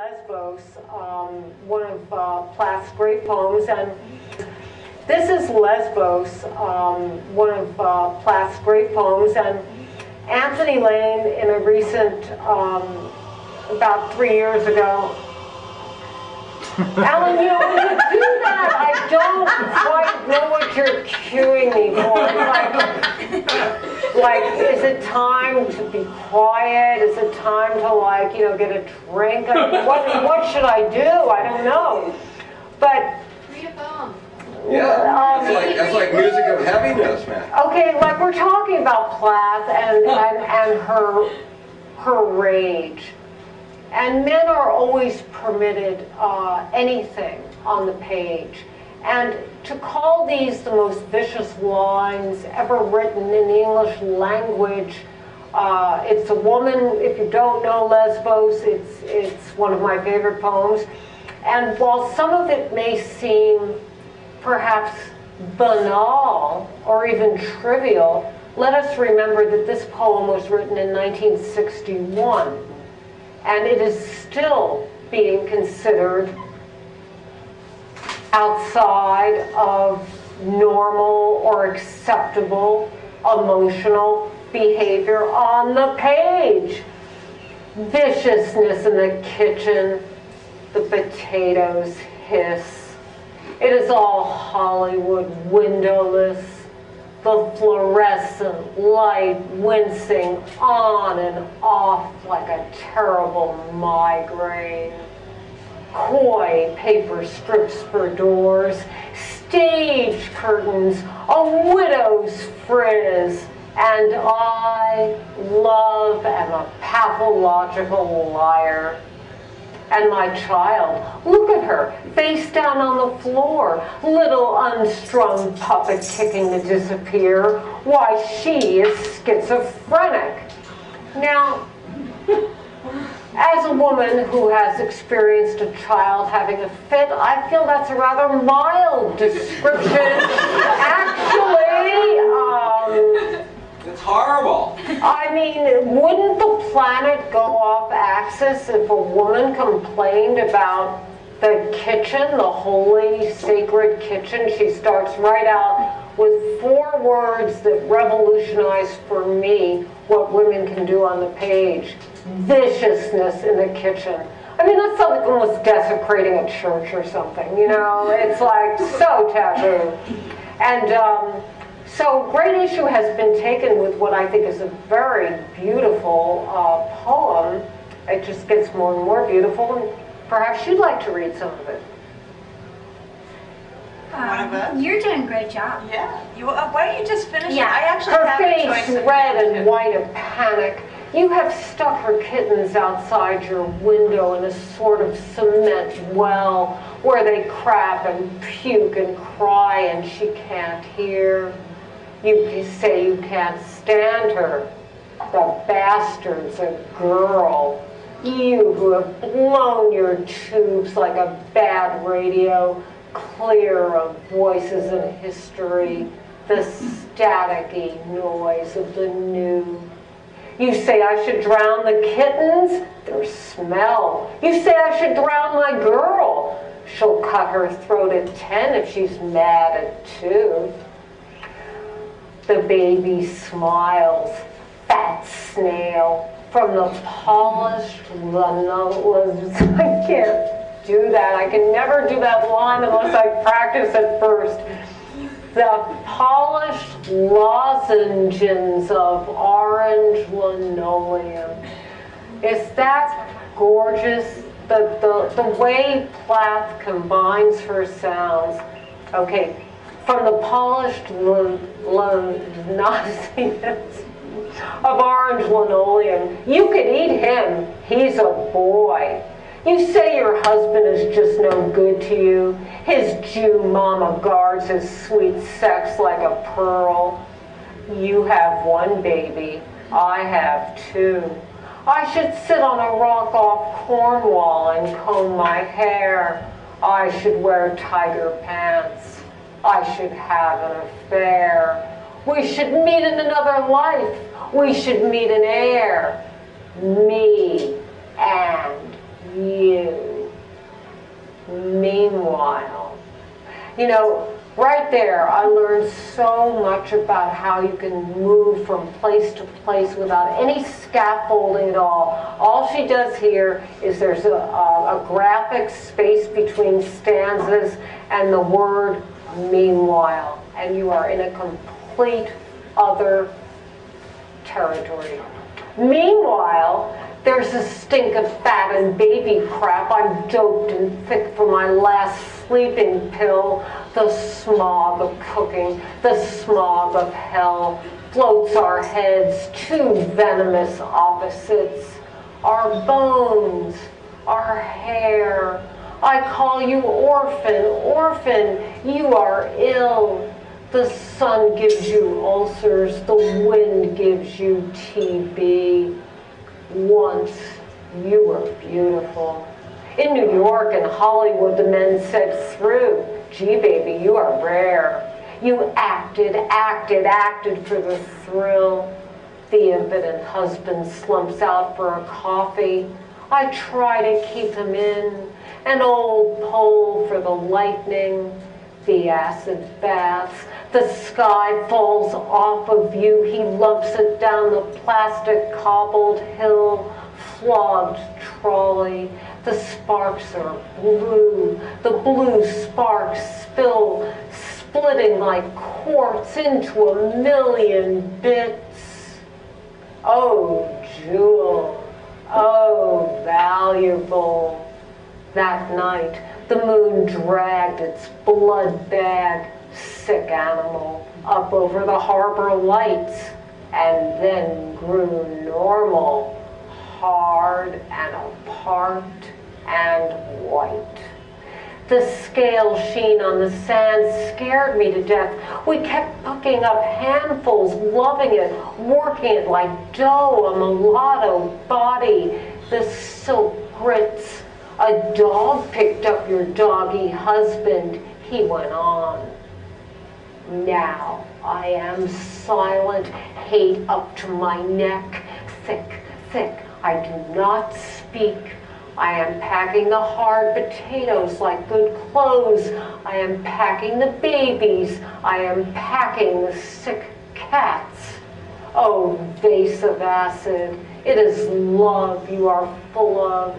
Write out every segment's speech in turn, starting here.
Lesbos, one of Plath's great poems, and this is Lesbos, one of Plath's great poems, and Anthony Lane, in a recent, about 3 years ago, Alan, you know, when you do that, I don't quite know what you're cueing me for. Like, is it time to be quiet? Is it time to, like, you know, get a drink? I mean, what should I do? I don't know. But read a poem. Yeah, that's like music of heaviness, man. Okay, like we're talking about Plath and her rage. And men are always permitted anything on the page. And to call these the most vicious lines ever written in the English language, it's a woman, if you don't know Lesbos, it's one of my favorite poems. And while some of it may seem perhaps banal or even trivial, let us remember that this poem was written in 1961. And it is still being considered outside of normal or acceptable emotional behavior on the page. Viciousness in the kitchen, the potatoes hiss. It is all Hollywood windowless. The fluorescent light wincing on and off like a terrible migraine. Coy paper strips for doors, stage curtains, a widow's frizz, and I, love, am a pathological liar. And my child, look at her, face down on the floor, little unstrung puppet kicking to disappear. Why, she is schizophrenic. Now, as a woman who has experienced a child having a fit, I feel that's a rather mild description. Actually, It's horrible. I mean, wouldn't the planet go off axis if a woman complained about the kitchen, the holy, sacred kitchen? She starts right out with 4 words that revolutionize for me what women can do on the page. Viciousness in the kitchen. I mean, that's like almost desecrating a church or something, you know? It's like so taboo. And so great issue has been taken with what I think is a very beautiful poem. It just gets more and more beautiful, and perhaps you'd like to read some of it. You're doing a great job. Yeah. Why don't you just finish Yeah. it? I actually Her have a choice face of red names, and too. white of panic. You have stuck her kittens outside your window in a sort of cement well where they crap and puke and cry and she can't hear. You say you can't stand her. The bastard's a girl. You who have blown your tubes like a bad radio, clear of voices in history, the staticky noise of the new. You say I should drown the kittens, their smell. You say I should drown my girl. She'll cut her throat at 10 if she's mad at 2. The baby smiles, fat snail, from the polished I can't do that. I can never do that line unless I practice it first. The polished lozenges of orange linoleum. Is that gorgeous? The way Plath combines her sounds. Okay, from the polished lozenges of orange linoleum. You could eat him. He's a boy. You say your husband is just no good to you. His Jew mama guards his sweet sex like a pearl. You have 1 baby. I have 2. I should sit on a rock off Cornwall and comb my hair. I should wear tiger pants. I should have an affair. We should meet in another life. We should meet in air. Me and you. You know, right there, I learned so much about how you can move from place to place without any scaffolding at all. All she does here is there's a graphic space between stanzas and the word meanwhile, and you are in a complete other territory. Meanwhile, there's a stink of fat and baby crap. I'm doped and thick from my last sleeping pill. The smog of cooking, the smog of hell floats our heads, two venomous opposites. Our bones, our hair. I call you orphan, orphan, you are ill. The sun gives you ulcers, the wind gives you TB. Once you were beautiful. In New York and Hollywood, the men said through, gee baby, you are rare. You acted, acted, acted for the thrill. The impotent husband slumps out for a coffee. I try to keep him in. An old pole for the lightning. The acid baths. The sky falls off of you. He lumps it down the plastic cobbled hill. Flogged trolley. The sparks are blue. The blue sparks spill, splitting like quartz into a million bits. Oh, jewel. Oh, valuable. That night, the moon dragged its blood bag, sick animal, up over the harbor lights, and then grew normal, hard and apart and white. The scale sheen on the sand scared me to death. We kept picking up handfuls, loving it, working it like dough, a mulatto body, the silk grits. A dog picked up your doggy husband, he went on. Now I am silent, hate up to my neck, thick, thick. I do not speak. I am packing the hard potatoes like good clothes. I am packing the babies. I am packing the sick cats. Oh, vase of acid, it is love you are full of.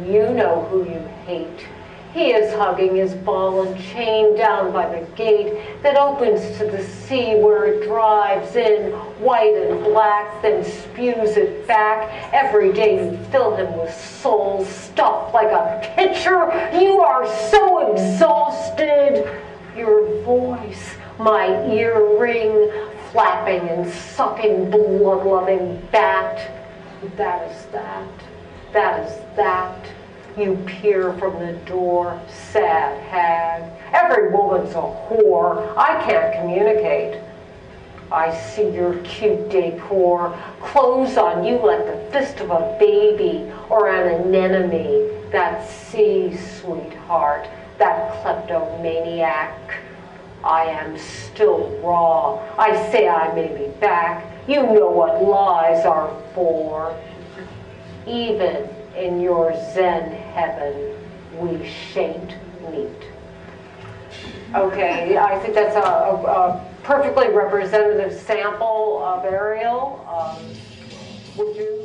You know who you hate. He is hugging his ball and chain down by the gate that opens to the sea where it drives in, white and black, then spews it back. Every day you fill him with soul stuffed like a pitcher. You are so exhausted. Your voice, my earring, flapping and sucking blood-loving bat. That is that. That is that. You peer from the door, sad hag. Every woman's a whore. I can't communicate. I see your cute decor, clothes on you like the fist of a baby or an anemone. That sea sweetheart, that kleptomaniac. I am still raw. I say I may be back. You know what lies are for. Even in your Zen heaven, we shan't meet. Okay, I think that's a perfectly representative sample of Ariel. Would you?